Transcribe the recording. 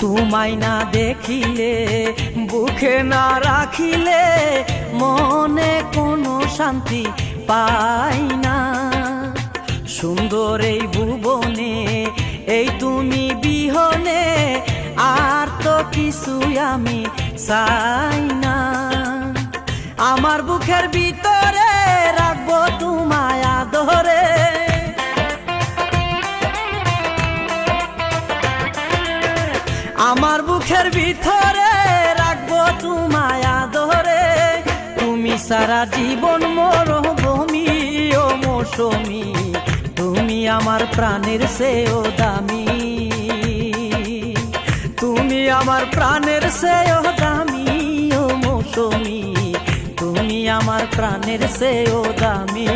তোমায় না দেখিলে বুকে না রাখিলে মনে কোনো শান্তি পাই না। সুন্দর এই ভুবনে এই তুমি বিহনে আর তো কিছুই আমি চাই না। আমার বুকের ভিতরে রাখবো তোমায় আদরে, আমার বুকের ভিতরে রাখবো তোমায় আদরে। তুমি সারা জীবন মরুভূমি ও মৌসুমী, তুমি আমার প্রাণের চেয়েও দামি, তুমি আমার প্রাণের চেয়েও দামি ও মৌসুমী, তুমি আমার প্রাণের চেয়েও দামি।